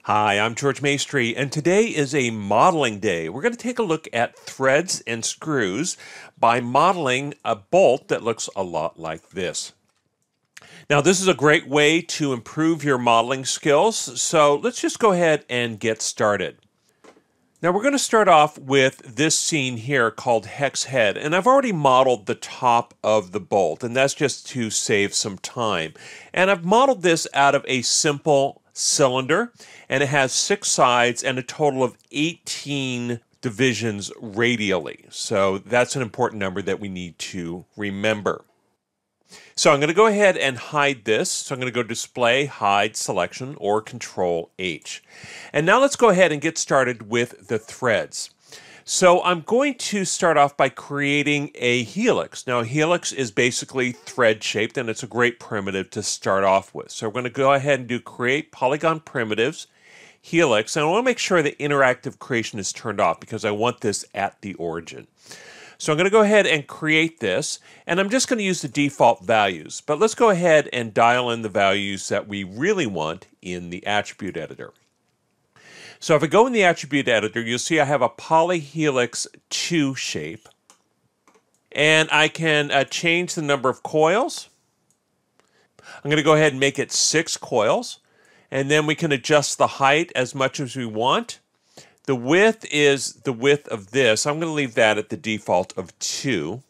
Hi, I'm George Maestri, and today is a modeling day. We're going to take a look at threads and screws by modeling a bolt that looks a lot like this. Now, this is a great way to improve your modeling skills, so let's just go ahead and get started. Now, we're going to start off with this scene here called hex head, and I've already modeled the top of the bolt, and that's just to save some time. And I've modeled this out of a simple cylinder, and it has 6 sides and a total of 18 divisions radially. So that's an important number that we need to remember. So I'm going to go ahead and hide this. So I'm going to go Display, Hide, Selection, or Control H. And now let's go ahead and get started with the threads. So I'm going to start off by creating a helix. Now, a helix is basically thread-shaped, and it's a great primitive to start off with. So we're going to go ahead and do Create Polygon Primitives, Helix, and I want to make sure that interactive creation is turned off because I want this at the origin. So I'm going to go ahead and create this, and I'm just going to use the default values. But let's go ahead and dial in the values that we really want in the attribute editor. So if I go in the attribute editor, you'll see I have a polyhelix 2 shape. And I can change the number of coils. I'm going to go ahead and make it 6 coils. And then we can adjust the height as much as we want. The width is the width of this. I'm going to leave that at the default of 2.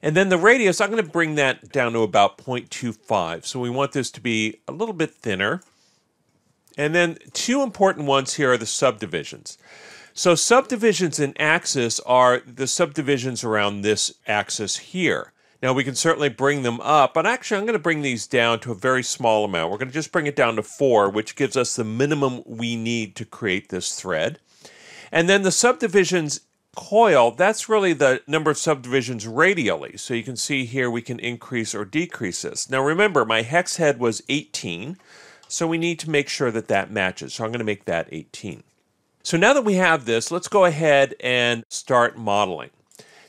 And then the radius, I'm going to bring that down to about 0.25. So we want this to be a little bit thinner. And then 2 important ones here are the subdivisions. So subdivisions in axis are the subdivisions around this axis here. Now we can certainly bring them up, but actually I'm going to bring these down to a very small amount. We're going to just bring it down to 4, which gives us the minimum we need to create this thread. And then the subdivisions coil, that's really the number of subdivisions radially. So you can see here we can increase or decrease this. Now remember, my hex head was 18, so we need to make sure that that matches. So I'm going to make that 18. So now that we have this, let's go ahead and start modeling.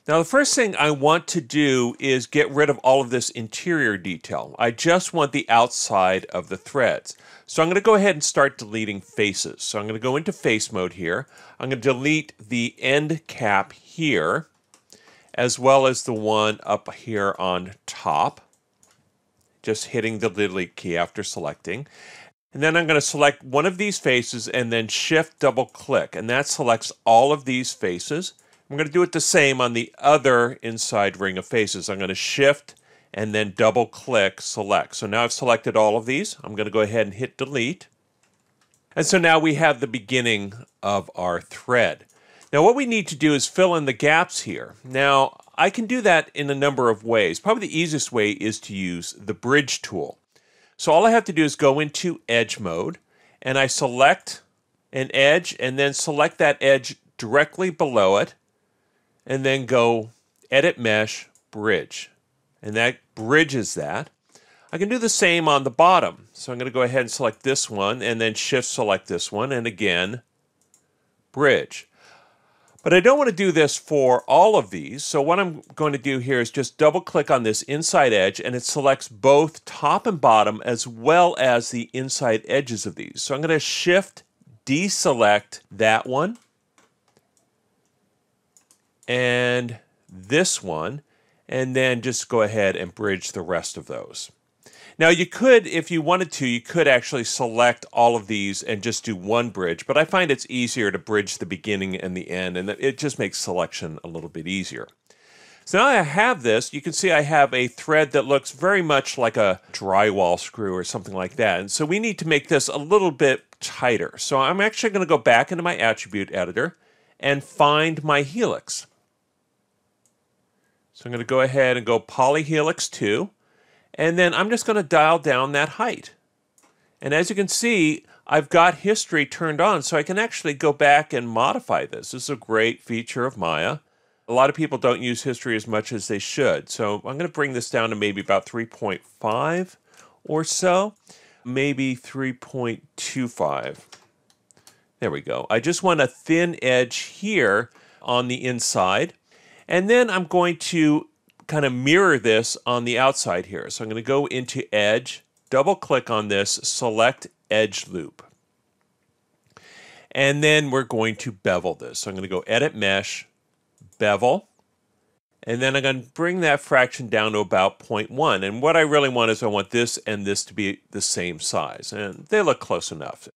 Now the first thing I want to do is get rid of all of this interior detail. I just want the outside of the threads. So I'm going to go ahead and start deleting faces. So I'm going to go into face mode here. I'm going to delete the end cap here, as well as the one up here on top. Just hitting the delete key after selecting. And then I'm going to select one of these faces and then shift double click, and that selects all of these faces. I'm going to do it the same on the other inside ring of faces. I'm going to shift and then double click select. So now I've selected all of these. I'm going to go ahead and hit delete. And so now we have the beginning of our thread. Now what we need to do is fill in the gaps here. Now I can do that in a number of ways. Probably the easiest way is to use the bridge tool. So all I have to do is go into edge mode, and I select an edge and then select that edge directly below it, and then go Edit Mesh, Bridge. And that bridges that. I can do the same on the bottom. So I'm going to go ahead and select this one, and then Shift select this one, and again, Bridge. But I don't want to do this for all of these, so what I'm going to do here is just double click on this inside edge, and it selects both top and bottom as well as the inside edges of these. So I'm going to Shift deselect that one and this one, and then just go ahead and bridge the rest of those. Now you could, if you wanted to, you could actually select all of these and just do one bridge, but I find it's easier to bridge the beginning and the end, and it just makes selection a little bit easier. So now I have this, you can see I have a thread that looks very much like a drywall screw or something like that, and so we need to make this a little bit tighter. So I'm actually going to go back into my attribute editor and find my helix. So I'm going to go ahead and go polyhelix 2. And then I'm just going to dial down that height. And as you can see, I've got history turned on, so I can actually go back and modify this. This is a great feature of Maya. A lot of people don't use history as much as they should. So I'm going to bring this down to maybe about 3.5 or so. Maybe 3.25. There we go. I just want a thin edge here on the inside. And then I'm going to kind of mirror this on the outside here. So I'm going to go into Edge, double click on this, select Edge Loop. And then we're going to bevel this. So I'm going to go Edit Mesh, Bevel, and then I'm going to bring that fraction down to about 0.1. And what I really want is I want this and this to be the same size. And they look close enough.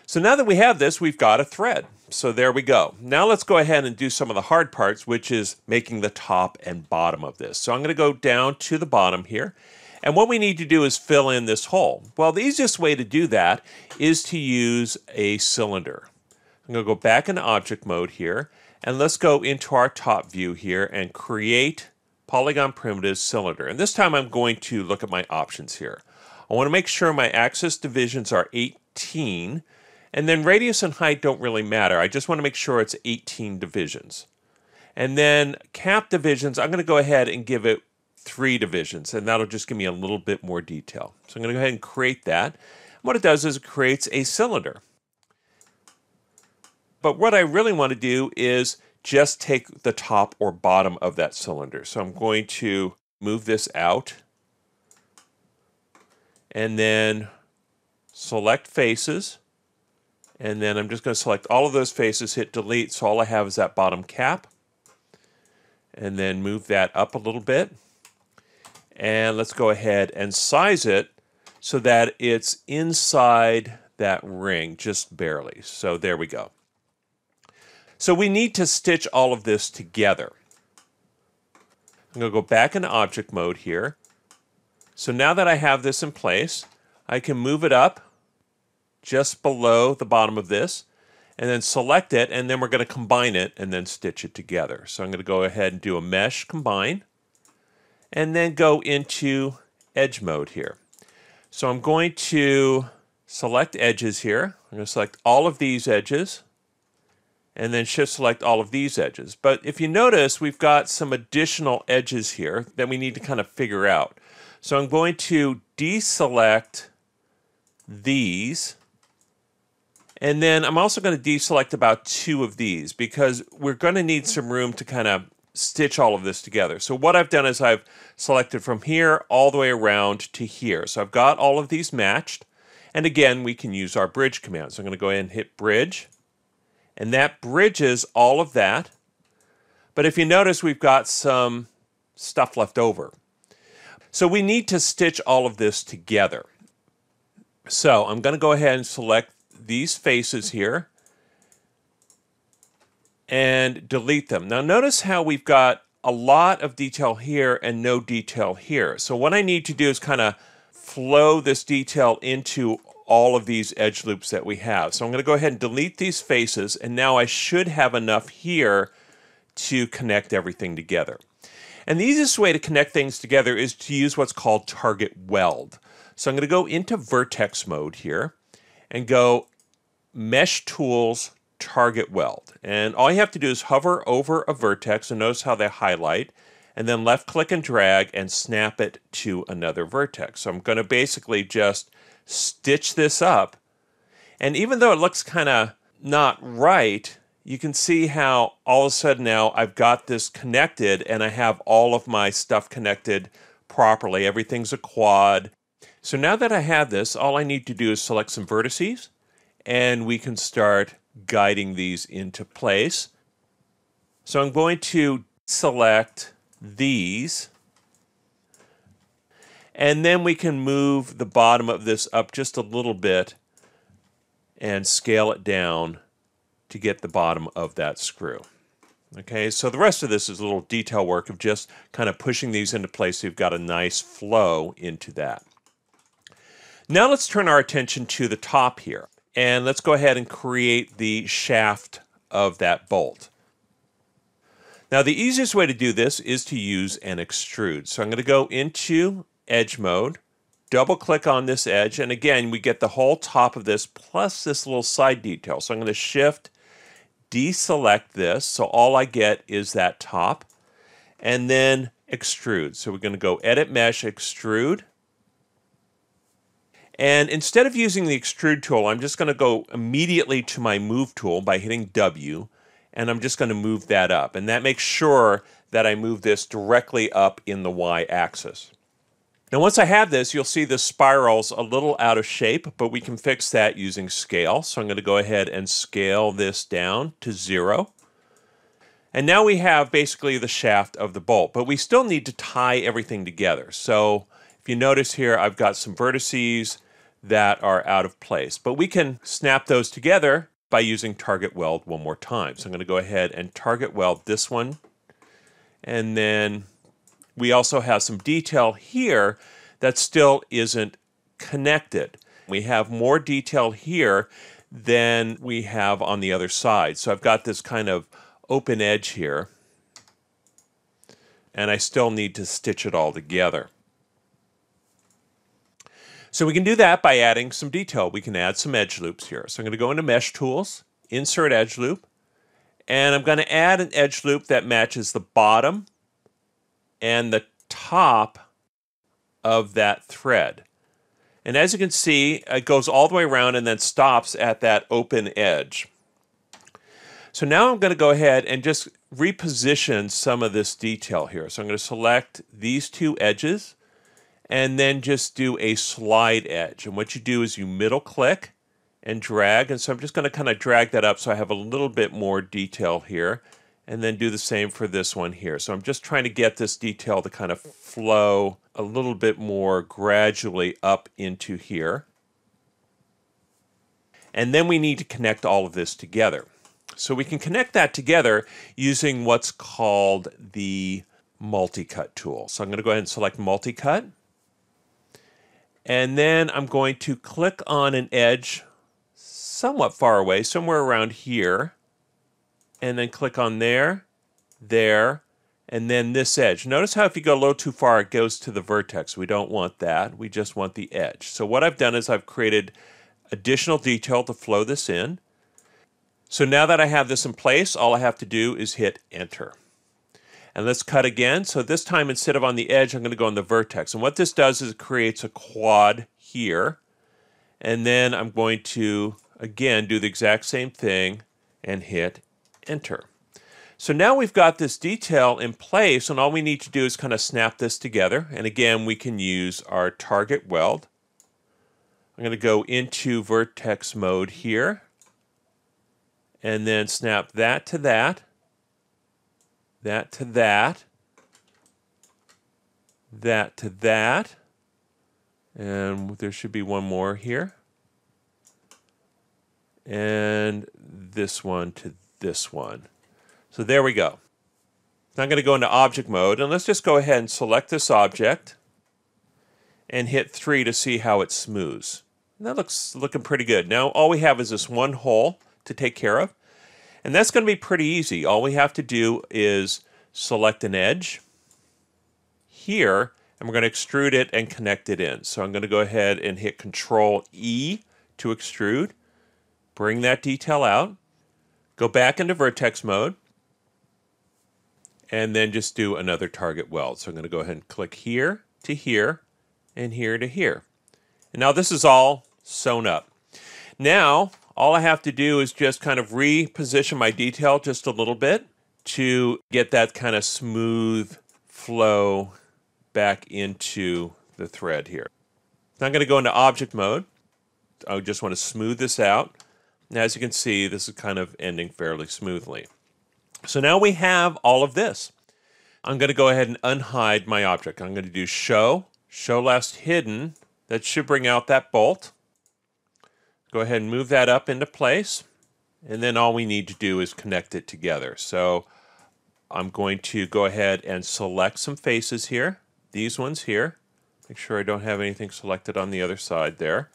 So now that we have this, we've got a thread. So there we go. Now let's go ahead and do some of the hard parts, which is making the top and bottom of this. So I'm going to go down to the bottom here. And what we need to do is fill in this hole. Well, the easiest way to do that is to use a cylinder. I'm going to go back into object mode here, and let's go into our top view here and create polygon primitive cylinder. And this time I'm going to look at my options here. I want to make sure my axis divisions are 18, and then radius and height don't really matter. I just want to make sure it's 18 divisions. And then cap divisions, I'm going to go ahead and give it 3 divisions, and that'll just give me a little bit more detail. So I'm going to go ahead and create that. What it does is it creates a cylinder. But what I really want to do is just take the top or bottom of that cylinder. So I'm going to move this out and then select faces. And then I'm just going to select all of those faces, hit delete, so all I have is that bottom cap. And then move that up a little bit. And let's go ahead and size it so that it's inside that ring, just barely. So there we go. So we need to stitch all of this together. I'm going to go back into object mode here. So now that I have this in place, I can move it up just below the bottom of this, and then select it, and then we're going to combine it and then stitch it together. So I'm going to go ahead and do a mesh combine, and then go into edge mode here. So I'm going to select edges here. I'm going to select all of these edges, and then shift select all of these edges. But if you notice, we've got some additional edges here that we need to kind of figure out. So I'm going to deselect these, and then I'm also going to deselect about 2 of these because we're going to need some room to kind of stitch all of this together. So what I've done is I've selected from here all the way around to here. So I've got all of these matched. And again, we can use our bridge command. So I'm going to go ahead and hit bridge. And that bridges all of that. But if you notice, we've got some stuff left over. So we need to stitch all of this together. So I'm going to go ahead and select these faces here and delete them. Now notice how we've got a lot of detail here and no detail here. So what I need to do is kind of flow this detail into all of these edge loops that we have. So I'm going to go ahead and delete these faces, and now I should have enough here to connect everything together. And the easiest way to connect things together is to use what's called target weld. So I'm going to go into vertex mode here and go Mesh Tools, Target Weld. And all you have to do is hover over a vertex, and notice how they highlight, and then left click and drag and snap it to another vertex. So I'm going to basically just stitch this up. And even though it looks kind of not right, you can see how all of a sudden now I've got this connected and I have all of my stuff connected properly. Everything's a quad. So now that I have this, all I need to do is select some vertices, and we can start guiding these into place. So I'm going to select these, and then we can move the bottom of this up just a little bit and scale it down to get the bottom of that screw. Okay, so the rest of this is a little detail work of just kind of pushing these into place so you've got a nice flow into that. Now let's turn our attention to the top here. And let's go ahead and create the shaft of that bolt. Now the easiest way to do this is to use an extrude. So I'm going to go into edge mode, double click on this edge, and again we get the whole top of this plus this little side detail. So I'm going to shift, deselect this, so all I get is that top, and then extrude. So we're going to go edit mesh, extrude. And instead of using the extrude tool, I'm just going to go immediately to my move tool by hitting W, and I'm just going to move that up. And that makes sure that I move this directly up in the Y axis. Now once I have this, you'll see the spiral's a little out of shape, but we can fix that using scale. So I'm going to go ahead and scale this down to 0. And now we have basically the shaft of the bolt, but we still need to tie everything together. So if you notice here, I've got some vertices that are out of place, but we can snap those together by using target weld one more time. So I'm going to go ahead and target weld this one. And then we also have some detail here that still isn't connected. We have more detail here than we have on the other side. So I've got this kind of open edge here, and I still need to stitch it all together. So we can do that by adding some detail. We can add some edge loops here. So I'm going to go into Mesh Tools, Insert Edge Loop, and I'm going to add an edge loop that matches the bottom and the top of that thread. And as you can see, it goes all the way around and then stops at that open edge. So now I'm going to go ahead and just reposition some of this detail here. So I'm going to select these two edges and then just do a slide edge. And what you do is you middle click and drag. And so I'm just going to kind of drag that up so I have a little bit more detail here. And then do the same for this one here. So I'm just trying to get this detail to kind of flow a little bit more gradually up into here. And then we need to connect all of this together. So we can connect that together using what's called the multi-cut tool. So I'm going to go ahead and select multi-cut. And then I'm going to click on an edge somewhat far away, somewhere around here. And then click on there, and then this edge. Notice how if you go a little too far, it goes to the vertex. We don't want that. We just want the edge. So what I've done is I've created additional detail to flow this in. So now that I have this in place, all I have to do is hit Enter. And let's cut again. So this time, instead of on the edge, I'm going to go on the vertex. And what this does is it creates a quad here. And then I'm going to, again, do the exact same thing and hit Enter. So now we've got this detail in place, and all we need to do is kind of snap this together. And again, we can use our target weld. I'm going to go into vertex mode here, and then snap that to that, that to that, that to that, and there should be one more here, and this one to this one. So there we go. Now I'm going to go into object mode, and let's just go ahead and select this object and hit 3 to see how it smooths. And that looks looking pretty good. Now all we have is this one hole to take care of, and that's going to be pretty easy. All we have to do is select an edge here, and we're going to extrude it and connect it in. So I'm going to go ahead and hit Control E to extrude, bring that detail out, go back into vertex mode, and then just do another target weld. So I'm going to go ahead and click here to here and here to here. And now this is all sewn up. Now all I have to do is just kind of reposition my detail just a little bit to get that kind of smooth flow back into the thread here. Now I'm going to go into object mode. I just want to smooth this out. Now, as you can see, this is kind of ending fairly smoothly. So now we have all of this. I'm going to go ahead and unhide my object. I'm going to do Show Last Hidden. That should bring out that bolt. Go ahead and move that up into place. And then all we need to do is connect it together. So I'm going to go ahead and select some faces here. These ones here. Make sure I don't have anything selected on the other side there.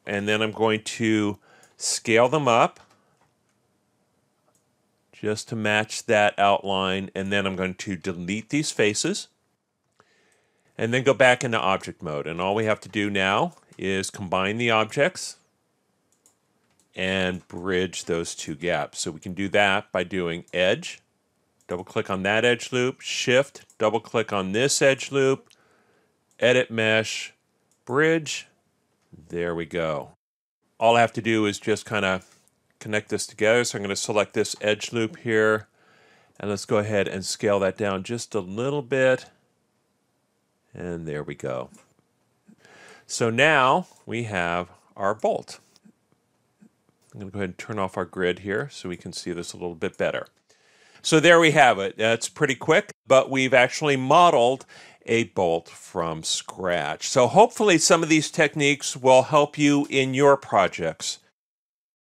And then I'm going to scale them up just to match that outline, and then I'm going to delete these faces and then go back into object mode. And all we have to do now is combine the objects and bridge those two gaps. So we can do that by doing Edge, double click on that edge loop, Shift, double click on this edge loop, Edit Mesh, Bridge. There we go. All I have to do is just kind of connect this together. So I'm going to select this edge loop here, and let's go ahead and scale that down just a little bit. And there we go. So now we have our bolt. I'm going to go ahead and turn off our grid here so we can see this a little bit better. So there we have it. It's pretty quick, but we've actually modeled a bolt from scratch. So hopefully some of these techniques will help you in your projects.